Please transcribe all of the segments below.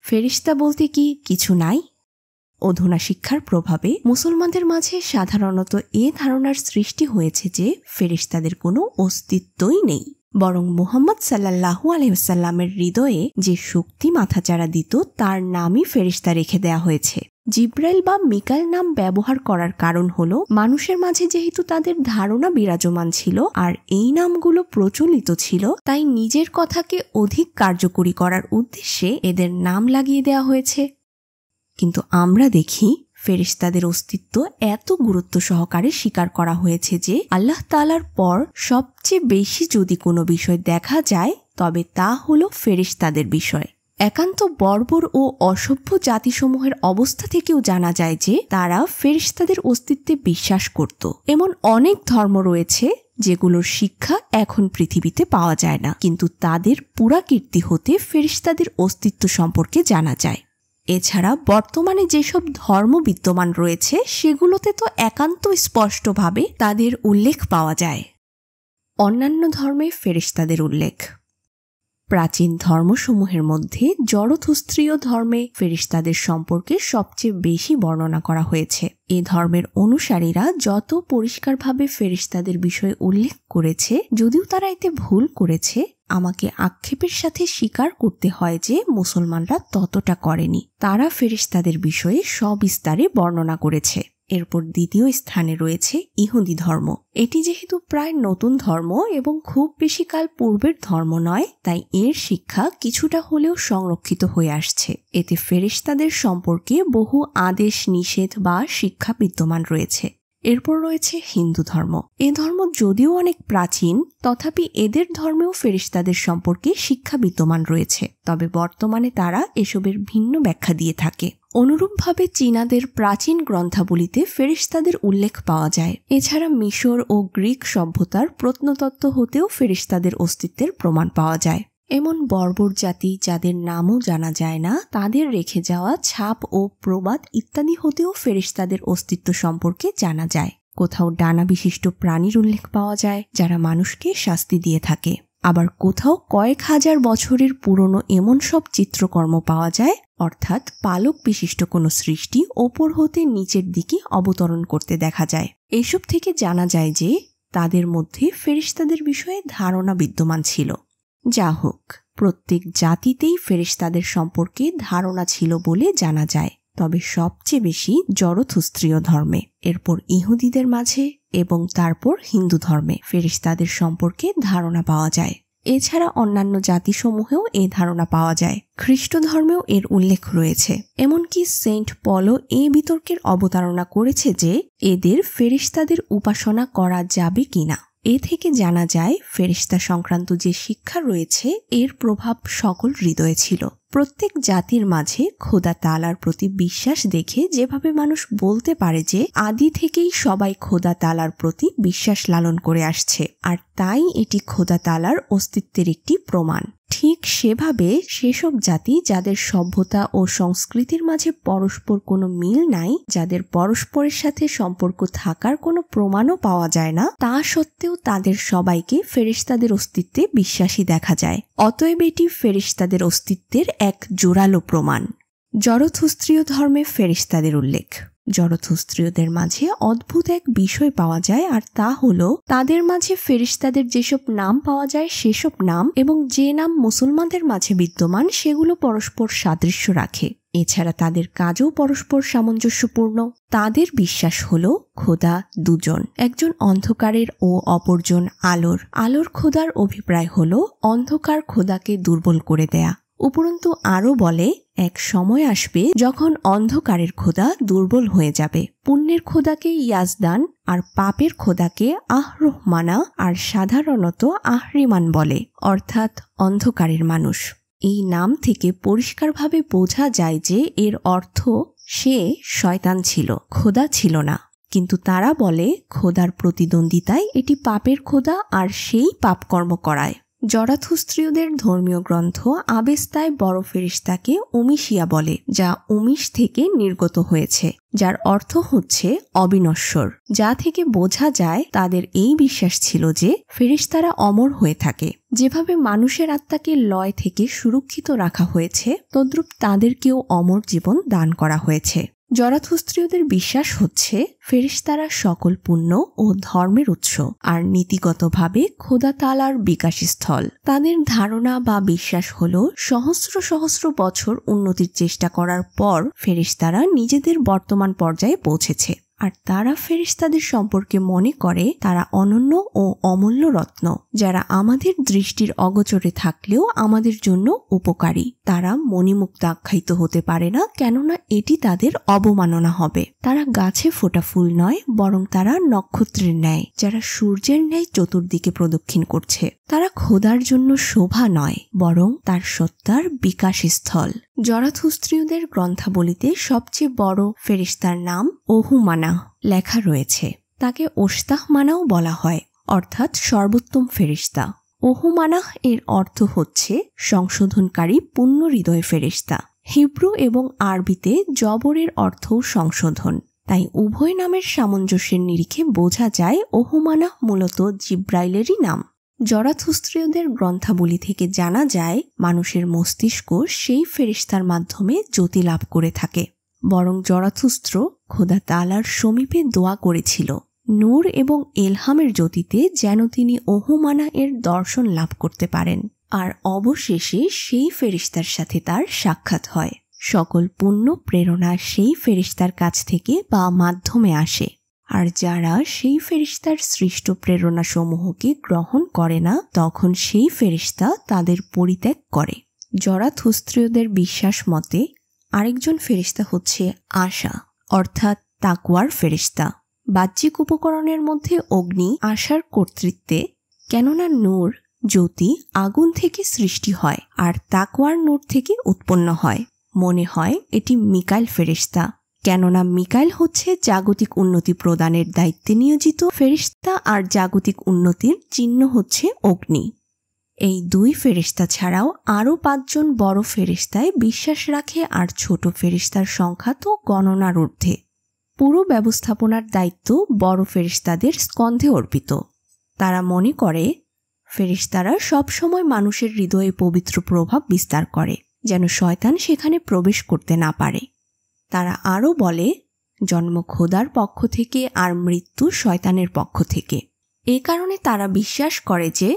ফেরেশতা বলতে কি কিছু নাই? অধুনা শিক্ষার প্রভাবে মুসলমানদের মাঝে সাধারণত এ ধারণার সৃষ্টি হয়েছে যে ফেরেশতাদের কোনো অস্তিত্বই নেই, বরং মুহাম্মদ সাল্লাল্লাহু আলাইহি ওয়াসাল্লামের হৃদয়ে যে শক্তি মাথাচাড়া দিত তার নামই ফেরেশতা রেখে দেয়া হয়েছে। জিব্রাইল বা মিকাইল নাম ব্যবহার করার কারণ হলো মানুষের মাঝে যেহেতু তাদের ধারণা বিরাজমান ছিল আর এই নামগুলো প্রচলিত ছিল, তাই নিজের কথাকে অধিক কার্যকরী করার উদ্দেশ্যে এদের নাম লাগিয়ে দেওয়া হয়েছে। কিন্তু আমরা দেখি ফেরেশতাদের অস্তিত্ব এত গুরুত্ব সহকারে স্বীকার করা হয়েছে যে আল্লাহ তাআলার পর সবচেয়ে বেশি যদি কোনো বিষয় দেখা যায় তবে তা হলো ফেরেশতাদের বিষয়। একান্ত বর্বর ও অসভ্য জাতিসমূহের অবস্থা থেকেও জানা যায় যে তারা ফেরেশতাদের অস্তিত্বে বিশ্বাস করত। এমন অনেক ধর্ম রয়েছে যেগুলোর শিক্ষা এখন পৃথিবীতে পাওয়া যায় না, কিন্তু তাদের পুরাকীর্তি হতে ফেরেশতাদের অস্তিত্ব সম্পর্কে জানা যায়। এছাড়া বর্তমানে যেসব ধর্ম বিদ্যমান রয়েছে সেগুলোতে তো একান্ত স্পষ্টভাবে তাদের উল্লেখ পাওয়া যায়। অন্যান্য ধর্মে ফেরেশতাদের উল্লেখ। প্রাচীন ধর্মসমূহের মধ্যে জরথুস্ত্রীয় ধর্মে ফেরেশতাদের সম্পর্কে সবচেয়ে বেশি বর্ণনা করা হয়েছে। এ ধর্মের অনুসারীরা যত পরিষ্কারভাবে ফেরেশতাদের বিষয়ে উল্লেখ করেছে, যদিও তারা এতে ভুল করেছে, আমাকে আক্ষেপের সাথে স্বীকার করতে হয় যে মুসলমানরা ততটা করেনি। তারা ফেরেশতাদের বিষয়ে সবিস্তারে বর্ণনা করেছে। এরপর দ্বিতীয় স্থানে রয়েছে ইহুদি ধর্ম। এটি যেহেতু প্রায় নতুন ধর্ম এবং খুব বেশি কাল পূর্বের ধর্ম নয়, তাই এর শিক্ষা কিছুটা হলেও সংরক্ষিত হয়ে আসছে। এতে ফেরেশতাদের সম্পর্কে বহু আদেশ, নিষেধ বা শিক্ষা বিদ্যমান রয়েছে। এরপর রয়েছে হিন্দু ধর্ম। এ ধর্ম যদিও অনেক প্রাচীন, তথাপি এদের ধর্মেও ফেরেশতাদের সম্পর্কে শিক্ষা বিদ্যমান রয়েছে, তবে বর্তমানে তারা এসবের ভিন্ন ব্যাখ্যা দিয়ে থাকে। অনুরূপভাবে চীনাদের প্রাচীন গ্রন্থাবলীতে ফেরেশতাদের উল্লেখ পাওয়া যায়। এছাড়া মিশর ও গ্রিক সভ্যতার প্রত্নতত্ত্ব হতেও ফেরেশতাদের অস্তিত্বের প্রমাণ পাওয়া যায়। এমন বর্বর জাতি যাদের নামও জানা যায় না, তাদের রেখে যাওয়া ছাপ ও প্রবাদ ইত্যাদি হতেও ফেরেশতাদের অস্তিত্ব সম্পর্কে জানা যায়। কোথাও ডানা বিশিষ্ট প্রাণীর উল্লেখ পাওয়া যায় যারা মানুষকে শাস্তি দিয়ে থাকে, আবার কোথাও কয়েক হাজার বছরের পুরনো এমন সব চিত্রকর্ম পাওয়া যায়, অর্থাৎ পালক বিশিষ্ট কোনো সৃষ্টি ওপর হতে নিচের দিকে অবতরণ করতে দেখা যায়। এসব থেকে জানা যায় যে তাদের মধ্যে ফেরেশতাদের বিষয়ে ধারণা বিদ্যমান ছিল। যা হোক, প্রত্যেক জাতিতেই ফেরেশতাদের সম্পর্কে ধারণা ছিল বলে জানা যায়, তবে সবচেয়ে বেশি জরথুস্ত্রীয় ধর্মে, এরপর ইহুদিদের মাঝে এবং তারপর হিন্দু ধর্মে ফেরেশতাদের সম্পর্কে ধারণা পাওয়া যায়। এছাড়া অন্যান্য জাতিসমূহেও এই ধারণা পাওয়া যায়। খ্রিস্ট ধর্মেও এর উল্লেখ রয়েছে। এমনকি সেন্ট পলও এই বিতর্কের অবতারণা করেছে যে এদের ফেরেশতাদের উপাসনা করা যাবে কিনা। এ থেকে জানা যায় ফেরেশতা সংক্রান্ত যে শিক্ষা রয়েছে এর প্রভাব সকল হৃদয়ে ছিল। প্রত্যেক জাতির মাঝে খোদা তাআলার প্রতি বিশ্বাস দেখে যেভাবে মানুষ বলতে পারে যে আদি থেকেই সবাই খোদা তাআলার প্রতি বিশ্বাস লালন করে আসছে, আর তাই এটি খোদা তাআলার অস্তিত্বের একটি প্রমাণ, ঠিক সেভাবে সেসব জাতি যাদের সভ্যতা ও সংস্কৃতির মাঝে পরস্পর কোনো মিল নাই, যাদের পরস্পরের সাথে সম্পর্ক থাকার কোনো প্রমাণও পাওয়া যায় না, তা সত্ত্বেও তাদের সবাইকে ফেরেশতাদের অস্তিত্বে বিশ্বাসী দেখা যায়। অতএব এটি ফেরেশতাদের অস্তিত্বের এক জোরালো প্রমাণ। জরথুস্ত্রীয় ধর্মে ফেরেশতাদের উল্লেখ। জরথুস্ত্রীয়দের মাঝে অদ্ভুত এক বিষয় পাওয়া যায়, আর তা হলো তাদের মাঝে ফেরেশতাদের যেসব নাম পাওয়া যায় সেসব নাম এবং যে নাম মুসলমানদের মাঝে বিদ্যমান সেগুলো পরস্পর সাদৃশ্য রাখে। এছাড়া তাদের কাজও পরস্পর সামঞ্জস্যপূর্ণ। তাদের বিশ্বাস হলো খোদা দুজন, একজন অন্ধকারের ও অপরজন আলোর। আলোর খোদার অভিপ্রায় হলো অন্ধকার খোদাকে দুর্বল করে দেয়া। উপরন্তু আরও বলে এক সময় আসবে যখন অন্ধকারের খোদা দুর্বল হয়ে যাবে। পুণ্যের খোদাকে ইয়াজদান আর পাপের খোদাকে আহ-রহমানা আর সাধারণত আহরিমান বলে, অর্থাৎ অন্ধকারের মানুষ। এই নাম থেকে পরিষ্কারভাবে বোঝা যায় যে এর অর্থ সে শয়তান ছিল, খোদা ছিল না। কিন্তু তারা বলে খোদার প্রতিদ্বন্দ্বিতায় এটি পাপের খোদা আর সেই পাপকর্ম করায়। জরাথুস্ত্রীয়দের ধর্মীয় গ্রন্থ আবেস্তায় বড় ফেরেশতাকে উমিশিয়া বলে, যা উমিশ থেকে নির্গত হয়েছে, যার অর্থ হচ্ছে অবিনশ্বর, যা থেকে বোঝা যায় তাদের এই বিশ্বাস ছিল যে ফেরেশতারা অমর হয়ে থাকে। যেভাবে মানুষের আত্মাকে লয় থেকে সুরক্ষিত রাখা হয়েছে, তদ্রূপ তাদেরকেও অমর জীবন দান করা হয়েছে। জরাথুস্ত্রীয়দের বিশ্বাস হচ্ছে ফেরেশতারা সকল পুণ্য ও ধর্মের উৎস আর নীতিগতভাবে খোদা তাআলার বিকাশস্থল। তাদের ধারণা বা বিশ্বাস হল সহস্র সহস্র বছর উন্নতির চেষ্টা করার পর ফেরেশতারা নিজেদের বর্তমান পর্যায়ে পৌঁছেছে, আর তারা ফেরেশতাদের সম্পর্কে মনে করে তারা অনন্য ও অমূল্য রত্ন, যারা আমাদের দৃষ্টির অগোচরে থাকলেও আমাদের জন্য উপকারী। তারা মণিমুক্ত আখ্যায়িত হতে পারে না, কেননা এটি তাদের অবমাননা হবে। তারা গাছে ফোটা ফুল নয়, বরং তারা নক্ষত্রের ন্যায়, যারা সূর্যের ন্যায় চতুর্দিকে প্রদক্ষিণ করছে। তারা খোদার জন্য শোভা নয়, বরং তার সত্তার বিকাশস্থল। জরাথুস্ত্রীয়দের গ্রন্থাবলীতে সবচেয়ে বড় ফেরেশতার নাম ওহুমানাহ লেখা রয়েছে। তাকে ওস্তাহমানাও বলা হয়, অর্থাৎ সর্বোত্তম ফেরেশতা। ওহুমানাহ এর অর্থ হচ্ছে সংশোধনকারী পূর্ণ হৃদয় ফেরেশতা। হিব্রু এবং আরবিতে জবরের অর্থও সংশোধন, তাই উভয় নামের সামঞ্জস্যের নিরিখে বোঝা যায় ওহুমানাহ মূলত জিব্রাইলেরই নাম। জরাথুস্ত্রীয়দের গ্রন্থাবলী থেকে জানা যায় মানুষের মস্তিষ্ক সেই ফেরেশতার মাধ্যমে জ্যোতি লাভ করে থাকে। বরং জরাথুস্ত্র খোদা তাআলার সমীপে দোয়া করেছিল নূর এবং এলহামের জ্যোতিতে যেন তিনি ওহুমানা এর দর্শন লাভ করতে পারেন, আর অবশেষে সেই ফেরেশতার সাথে তার সাক্ষাৎ হয়। সকল পুণ্য প্রেরণা সেই ফেরেশতার কাছ থেকে বা মাধ্যমে আসে, আর যারা সেই ফেরেশতার সৃষ্ট প্রেরণা সমূহকে গ্রহণ করে না, তখন সেই ফেরেশতা তাদের পরিত্যাগ করে। জরাথুস্ত্রীয়দের বিশ্বাস মতে আরেকজন ফেরেশতা হচ্ছে আশা, অর্থাৎ তাকওয়ার ফেরেশতা। বাহ্যিক উপকরণের মধ্যে অগ্নি আশার কর্তৃত্বে, কেননা নূর জ্যোতি আগুন থেকে সৃষ্টি হয় আর তাকওয়ার নূর থেকে উৎপন্ন হয়। মনে হয় এটি মিকাইল ফেরেশতা, কেননা মিকাইল হচ্ছে জাগতিক উন্নতি প্রদানের দায়িত্বে নিয়োজিত ফেরেশতা, আর জাগতিক উন্নতির চিহ্ন হচ্ছে অগ্নি। এই দুই ফেরেশতা ছাড়াও আরও 5 জন বড় ফেরেশতায় বিশ্বাস রাখে, আর ছোট ফেরেশতার সংখ্যা তো গণনার ঊর্ধ্বে। পুরো ব্যবস্থাপনার দায়িত্ব বড় ফেরেশতাদের স্কন্ধে অর্পিত। তারা মনে করে ফেরেশতারা সবসময় মানুষের হৃদয়ে পবিত্র প্রভাব বিস্তার করে, যেন শয়তান সেখানে প্রবেশ করতে না পারে। তারা আরও বলে জন্ম খোদার পক্ষ থেকে আর মৃত্যু শয়তানের পক্ষ থেকে। এ কারণে তারা বিশ্বাস করে যে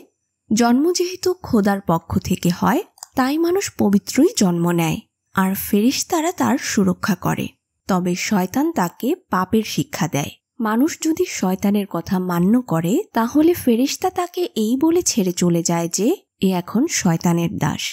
জন্ম যেহেতু খোদার পক্ষ থেকে হয়, তাই মানুষ পবিত্রই জন্ম নেয়, আর ফেরেশতারা তার সুরক্ষা করে। তবে শয়তান তাকে পাপের শিক্ষা দেয়। মানুষ যদি শয়তানের কথা মান্য করে, তাহলে ফেরেশতা তাকে এই বলে ছেড়ে চলে যায় যে এ এখন শয়তানের দাস।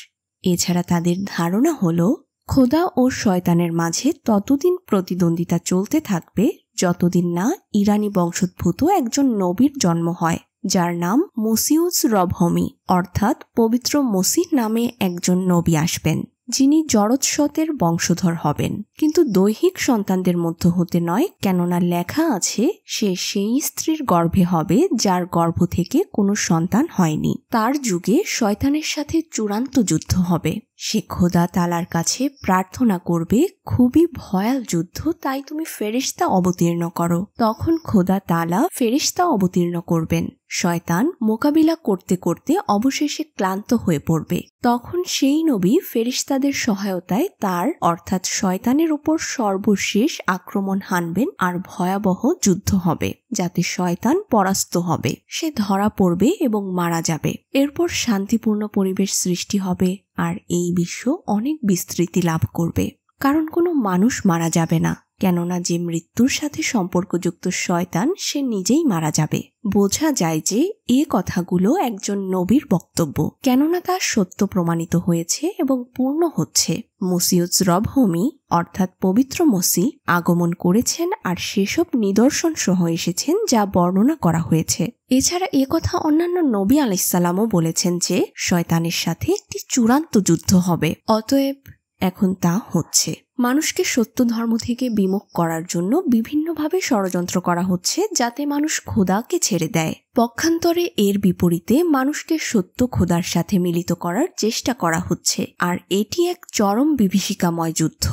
এছাড়া তাদের ধারণা হলো খোদা ও শয়তানের মাঝে ততদিন প্রতিদ্বন্দ্বিতা চলতে থাকবে যতদিন না ইরানি বংশোদ্ভূত একজন নবীর জন্ম হয়, যার নাম মুসিউস রবহমি, অর্থাৎ পবিত্র মসিহ নামে একজন নবী আসবেন, যিনি জরৎসতের বংশধর হবেন, কিন্তু দৈহিক সন্তানদের মধ্য হতে নয়, কেননা লেখা আছে সে সেই স্ত্রীর গর্ভে হবে যার গর্ভ থেকে কোনো সন্তান হয়নি। তার যুগে শয়তানের সাথে চূড়ান্ত যুদ্ধ হবে। সে খোদা তাআলার কাছে প্রার্থনা করবে, খুবই ভয়াল যুদ্ধ, তাই তুমি ফেরেশতা অবতীর্ণ করো। তখন খোদা তাআলা ফেরেশতা অবতীর্ণ করবেন। শয়তান মোকাবিলা করতে করতে অবশেষে ক্লান্ত হয়ে পড়বে। তখন সেই নবী ফেরেশতাদের সহায়তায় তার অর্থাৎ শয়তানের উপর সর্বশেষ আক্রমণ হানবেন, আর ভয়াবহ যুদ্ধ হবে, যাতে শয়তান পরাস্ত হবে। সে ধরা পড়বে এবং মারা যাবে। এরপর শান্তিপূর্ণ পরিবেশ সৃষ্টি হবে, আর এই বিশ্ব অনেক বিস্তৃতি লাভ করবে। কারণ কোনো মানুষ মারা যাবে না, কেননা যে মৃত্যুর সাথে সম্পর্কযুক্ত শয়তান সে নিজেই মারা যাবে। বোঝা যায় যে এ কথাগুলো একজন নবীর বক্তব্য, কেননা তা সত্য প্রমাণিত হয়েছে এবং পূর্ণ হচ্ছে। মুসিউস রবহমি অর্থাৎ পবিত্র মসি আগমন করেছেন, আর সেসব নিদর্শন সহ এসেছেন যা বর্ণনা করা হয়েছে। এছাড়া এ কথা অন্যান্য নবী আলাইহিসসালামও বলেছেন যে শয়তানের সাথে একটি চূড়ান্ত যুদ্ধ হবে। অতএব এখন তা হচ্ছে। মানুষকে সত্য ধর্ম থেকে বিমুখ করার জন্য বিভিন্নভাবে ষড়যন্ত্র করা হচ্ছে যাতে মানুষ খোদাকে ছেড়ে দেয়। পক্ষান্তরে এর বিপরীতে মানুষকে সত্য খোদার সাথে মিলিত করার চেষ্টা করা হচ্ছে, আর এটি এক চরম বিভীষিকাময় যুদ্ধ।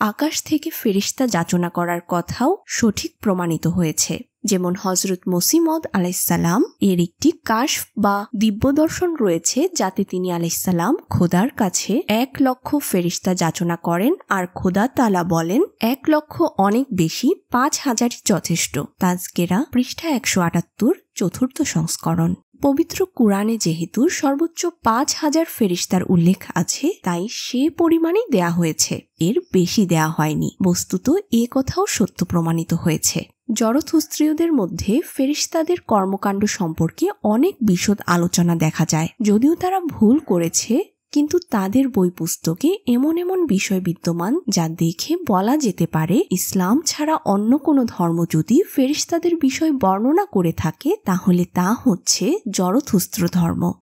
আকাশ থেকে ফেরেশতা যাচনা করার কথাও সঠিক প্রমাণিত হয়েছে, যেমন হযরত মসিমদ আলাইহিসসালাম এর একটি কাশফ বা দিব্যদর্শন রয়েছে যাতে তিনি আলাইহিসসালাম খোদার কাছে 1 লক্ষ ফেরেশতা যাচনা করেন, আর খোদা তাআলা বলেন 1 লক্ষ অনেক বেশি, 5000ই যথেষ্ট। তাজকেরা পৃষ্ঠা 178, 4th সংস্করণ। পবিত্র কুরআনে যেহেতু সর্বোচ্চ 5000 ফেরেশতার উল্লেখ আছে, তাই সে পরিমাণেই দেয়া হয়েছে, এর বেশি দেয়া হয়নি। বস্তুত এ কথাও সত্য প্রমাণিত হয়েছে। জরথুস্ত্রীয়দের মধ্যে ফেরেশতাদের কর্মকাণ্ড সম্পর্কে অনেক বিশদ আলোচনা দেখা যায়। যদিও তারা ভুল করেছে, কিন্তু তাদের বই পুস্তকে এমন এমন বিষয় বিদ্যমান যা দেখে বলা যেতে পারে ইসলাম ছাড়া অন্য কোনো ধর্ম যদি ফেরেশতাদের বিষয় বর্ণনা করে থাকে তাহলে তা হচ্ছে জরথুস্ত্র ধর্ম।